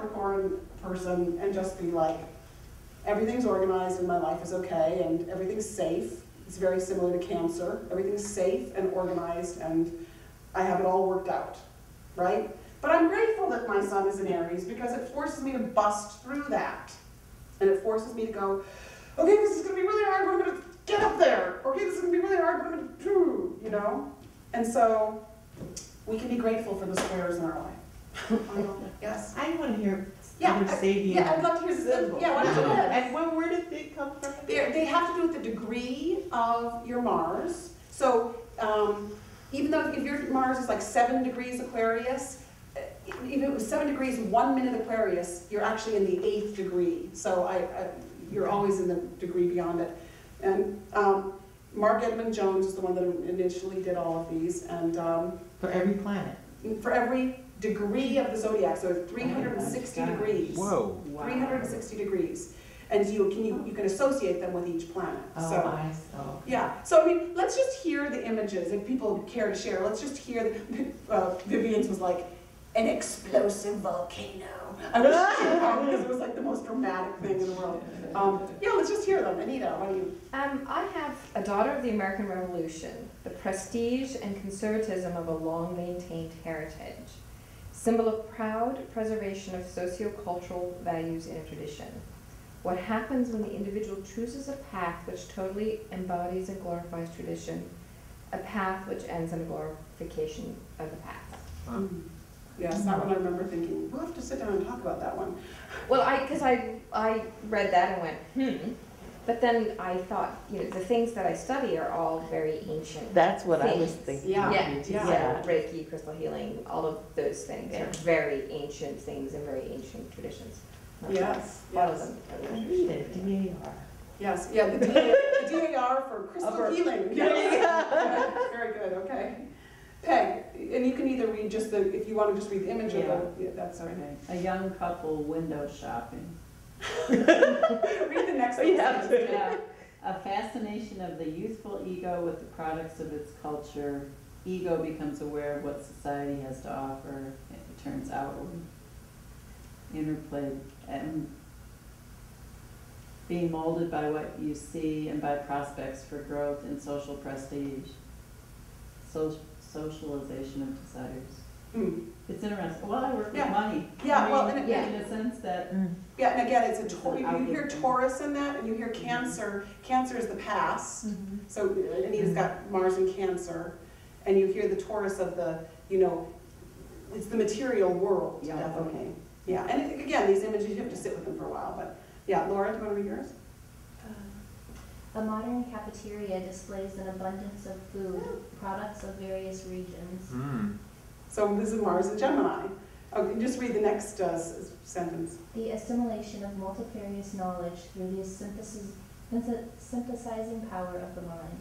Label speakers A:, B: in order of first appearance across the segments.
A: Capricorn person and just be like, everything's organized and my life is okay and everything's safe. It's very similar to Cancer. Everything's safe and organized and I have it all worked out, right? But I'm grateful that my sun is in Aries because it forces me to bust through that. And it forces me to go, okay, this is going to be really hard, but I'm going to get up there. Okay, this is going to be really hard, but I'm going to do, you know? And so we can be grateful for the squares in our life. Yes?
B: I want to hear
A: Yeah,
B: Sabian.
A: I'd love to hear the yeah, what is it?
B: And where did it come from?
A: They have to do with the degree of your Mars. So even though if your Mars is like 7 degrees Aquarius, even if it was 7 degrees 1 minute Aquarius, you're actually in the 8th degree. So you're always in the degree beyond it. And Mark Edmund Jones is the one that initially did all of these. And
B: For every planet?
A: For every degree of the zodiac, so 360 degrees.
C: Whoa.
B: Wow.
A: 360 degrees. And you can associate them with each planet.
B: Oh,
A: So,
B: I saw.
A: yeah, so I mean, let's just hear the images. If people care to share, let's just hear, Vivian's was like, an explosive volcano. I wish she could come because it was like the most dramatic thing in the world. Yeah, let's just hear them. Anita, what do you?
D: I have a daughter of the American Revolution, the prestige and conservatism of a long-maintained heritage, symbol of proud preservation of socio-cultural values in a tradition. What happens when the individual chooses a path which totally embodies and glorifies tradition, a path which ends in a glorification of the past?
A: Yes, that one I remember thinking, we'll have to sit down and talk about that one.
D: Well, because I read that and went, but then I thought, you know, the things that I study are all very ancient.
B: That's what I was
D: things.
B: thinking.
A: Yeah.
D: Yeah. Reiki, crystal healing, all of those things are very ancient things and very ancient traditions.
A: Yes,
D: All of
A: yes.
D: them.
B: Read it, DAR.
A: Yes, yeah, the DAR for crystal healing. Yeah. Very good, okay. Peg, and you can either read just if you want to just read the image or that's all right.
E: Okay. A young couple window shopping.
A: Read the next one.
E: Yeah. A fascination of the youthful ego with the products of its culture. Ego becomes aware of what society has to offer. It turns outward. Interplay and being molded by what you see and by prospects for growth and social prestige. Socialization of desires. It's interesting. Well, I work with money.
A: Yeah, well,
E: in a sense that.
A: Yeah, and again, it's you hear Taurus in that, and you hear Cancer. Cancer is the past. So Anita's got Mars in Cancer, and you hear the Taurus of the, you know, it's the material world.
E: Yeah.
A: Definitely. Yeah, and again, these images you have to sit with them for a while, but yeah, Laura, do you want to read yours?
F: A modern cafeteria displays an abundance of food, products of various regions.
A: So this is Mars and Gemini. Okay, just read the next sentence.
F: The assimilation of multifarious knowledge through the synthesizing power of the mind.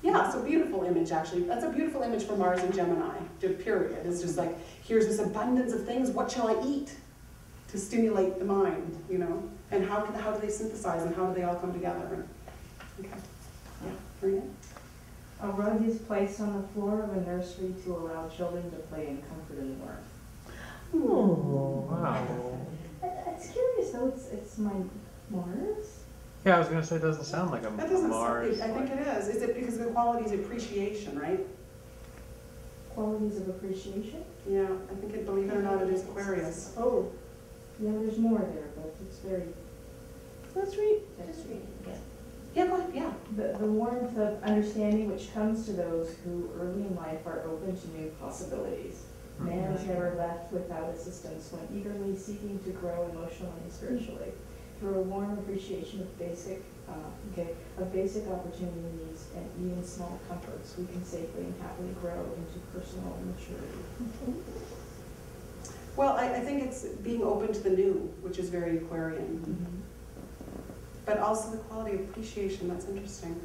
A: Yeah, it's a beautiful image, actually. That's a beautiful image for Mars and Gemini, period. It's just like, here's this abundance of things, what shall I eat to stimulate the mind, you know? And how do they synthesize and how do they all come together? Okay. Yeah, Maria?
G: A rug is placed on the floor of a nursery to allow children to play in comfort and warmth.
B: Oh,
C: Wow.
G: It's curious though, it's my Mars?
C: Yeah, I was going to say it doesn't sound like a
A: That doesn't
C: Mars.
A: sound, I think it is. Is it because the quality is appreciation, right?
G: Qualities of appreciation?
A: Yeah, I think it, believe it or not, it is Aquarius.
G: Oh, yeah, there's more there, but it's very...
F: Let's read. Just read it again.
A: Yeah, go ahead, yeah.
G: The warmth of understanding which comes to those who early in life are open to new possibilities. Man is never left without assistance when eagerly seeking to grow emotionally and spiritually. Through a warm appreciation of basic opportunities and even small comforts, we can safely and happily grow into personal maturity.
A: Well, I think it's being open to the new, which is very Aquarian. But also the quality of appreciation, that's interesting.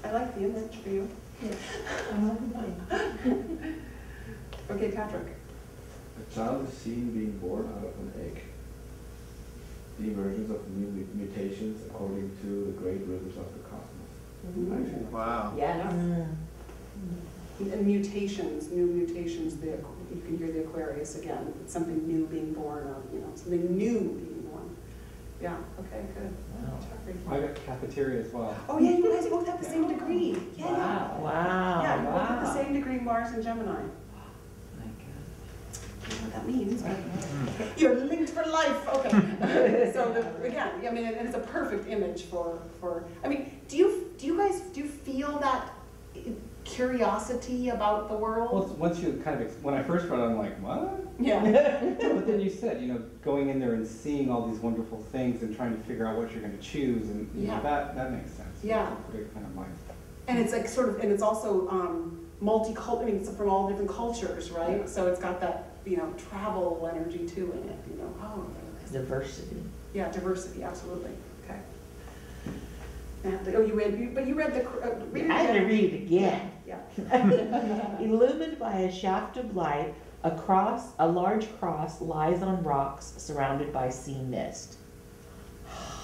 A: I like the image for you.
G: Yes.
A: Okay, Patrick.
H: A child is seen being born out of an egg. The emergence of new mutations according to the great rhythms of the cosmos. Actually,
C: Wow.
B: yeah.
A: And mutations, new mutations, you can hear the Aquarius again. It's something new being born, or, something new being born. Yeah, okay, good.
B: Wow.
I: I got cafeteria as well.
A: Oh yeah, you guys both have the same degree. Yeah, yeah.
B: Wow. Wow.
A: Yeah, you both have the
B: Wow.
A: same degree, Mars and Gemini.
E: My God.
A: I don't know what that means, but you're linked for life. Okay. So again, I mean, and it's a perfect image for. I mean, do you guys feel that curiosity about the world?
I: Well, once you kind of, when I first read it, I'm like, what?
A: Yeah.
I: But then you said, going in there and seeing all these wonderful things and trying to figure out what you're going to choose, and
A: Yeah.
I: that makes sense.
A: Yeah.
I: It's a pretty kind of mind.
A: And it's like and it's also multicultural. I mean, it's from all different cultures, right?
I: Yeah.
A: So it's got that travel energy too in it. Oh.
B: Diversity.
A: Yeah, diversity, absolutely. Okay. Oh, you read the. Read it
B: I had to
A: again.
B: read it again.
A: Yeah.
B: Illumined by a shaft of light, a large cross lies on rocks surrounded by sea mist.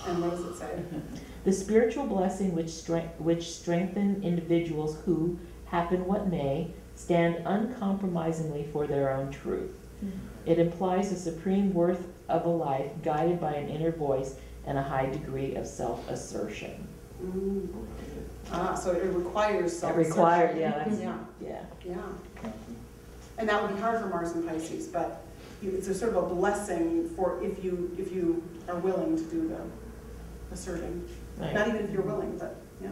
A: And what does it say?
B: The spiritual blessing which strengthen individuals who, happen what may, stand uncompromisingly for their own truth. It implies the supreme worth of a life guided by an inner voice and a high degree of self-assertion.
A: Mm. So it requires
B: It
A: self-assertion.
B: requires, yeah, that's,
A: Yeah.
B: yeah.
A: Yeah. And that would be hard for Mars and Pisces, but it's a sort of a blessing for if you are willing to do the asserting.
B: Right.
A: Not even if you're willing, but yeah.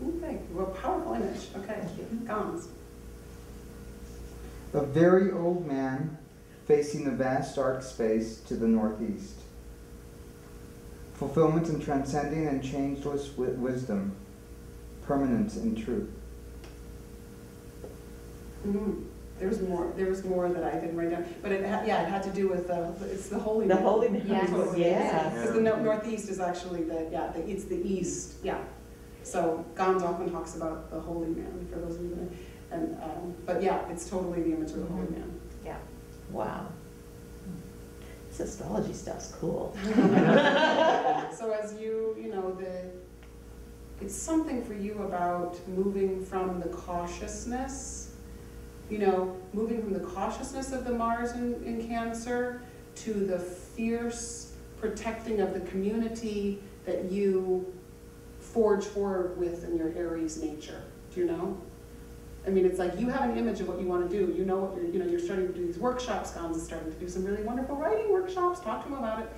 A: Okay, well, powerful image. Okay, Gons.
J: A very old man facing the vast dark space to the northeast. Fulfillment in transcending and changeless wisdom. Permanence in truth.
A: Mm-hmm. There was more that I didn't write down, but it had to do with it's the holy.
B: The
A: man.
B: holy man,
D: Yes.
B: yes.
A: Because the northeast is actually it's the east, yeah. So Gons often talks about the holy man, for those of you that, but yeah, it's totally the image of the holy man.
D: Yeah.
B: Wow. This astrology stuff's cool.
A: So as it's something for you about moving from the cautiousness, moving from the cautiousness of the Mars in Cancer to the fierce protecting of the community that you forge forward with in your Aries nature. Do you know? I mean, it's like you have an image of what you want to do. You know what you're starting to do these workshops. Gons is starting to do some really wonderful writing workshops. Talk to him about it.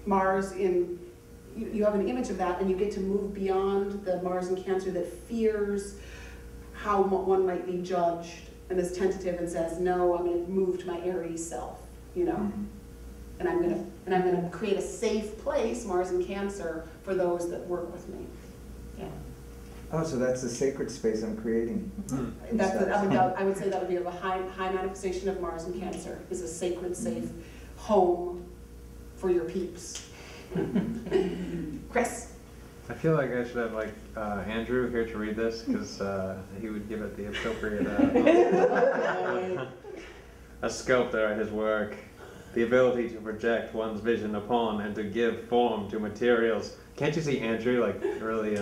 A: Mars you have an image of that, and you get to move beyond the Mars in Cancer that fears how one might be judged and is tentative and says, no, I'm going to move to my Aries self,
J: Mm-hmm.
A: and I'm going to create a safe place, Mars in Cancer, for those that work with me. Yeah.
J: Oh, so that's the sacred space I'm creating.
A: I would say that would be a high manifestation of Mars in Cancer, is a sacred, safe home for your peeps. Chris.
C: I feel like I should have Andrew here to read this, because he would give it the appropriate. A sculptor at his work, the ability to project one's vision upon and to give form to materials. Can't you see Andrew really?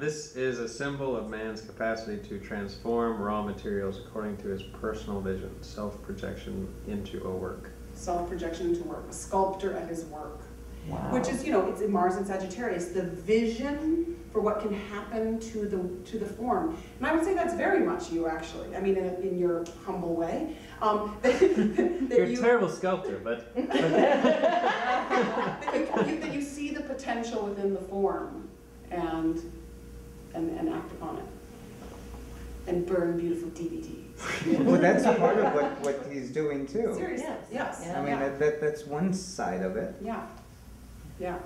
C: This is a symbol of man's capacity to transform raw materials according to his personal vision, self-projection into a work.
A: Self-projection into work, a sculptor at his work.
B: Wow.
A: Which is, it's in Mars and Sagittarius, the vision for what can happen to the form. And I would say that's very much you, actually. I mean, in your humble way.
C: You're a terrible sculptor, but
A: that you see the potential within the form and act upon it. And burn beautiful DVDs.
J: Well, that's part of what he's doing too.
A: Seriously, yes.
J: I mean, that's one side of it.
A: Yeah. Yeah.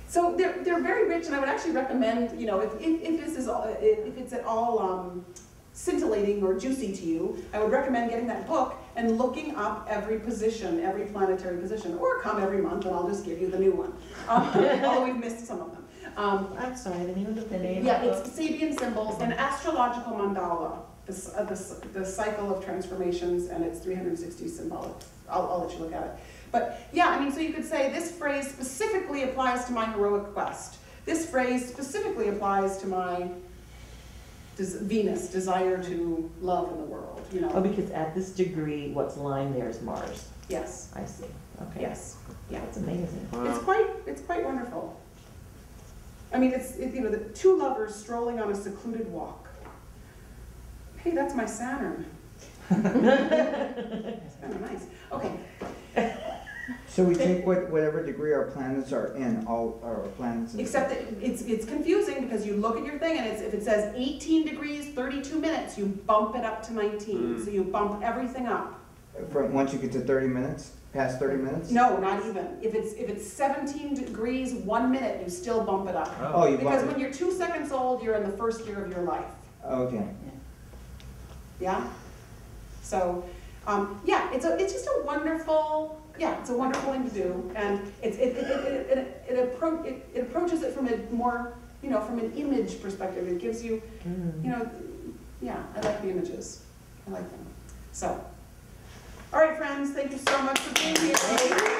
A: So they're very rich, and I would actually recommend, if it's at all scintillating or juicy to you, I would recommend getting that book and looking up every position, every planetary position, or come every month and I'll just give you the new one. Although we've missed some of them.
B: I'm sorry, the name of the name.
A: Yeah, it's Sabian Symbols, an astrological mandala, the cycle of transformations, and it's 360 symbolic. I'll let you look at it. But yeah, I mean, so you could say this phrase specifically applies to my heroic quest. This phrase specifically applies to my Venus, desire to love in the world, you
B: Oh,
A: know.
B: because at this degree, what's lying there is Mars.
A: Yes,
B: I see. Okay.
A: yes, yeah.
B: That's amazing.
A: It's quite wonderful. I mean, you know, the two lovers strolling on a secluded walk. Hey, that's my Saturn. That's kind of nice. Okay.
J: So we take whatever degree our planets are in, all our planets.
A: Except that it's confusing because you look at your thing and if it says 18 degrees, 32 minutes, you bump it up to 19. So you bump everything up.
J: Once you get to 30 minutes, past 30 minutes?
A: No, not even. If it's 17 degrees, 1 minute, you still bump it up.
J: Oh, you
A: Because
J: bump
A: when you're 2 seconds old, you're in the first year of your life.
J: Okay.
A: Yeah? So, yeah, it's just a wonderful, it's a wonderful thing to do. And it approaches it from a more, you know, from an image perspective. It gives you, you know, yeah, I like the images. I like them. So, all right, friends, thank you so much for being here.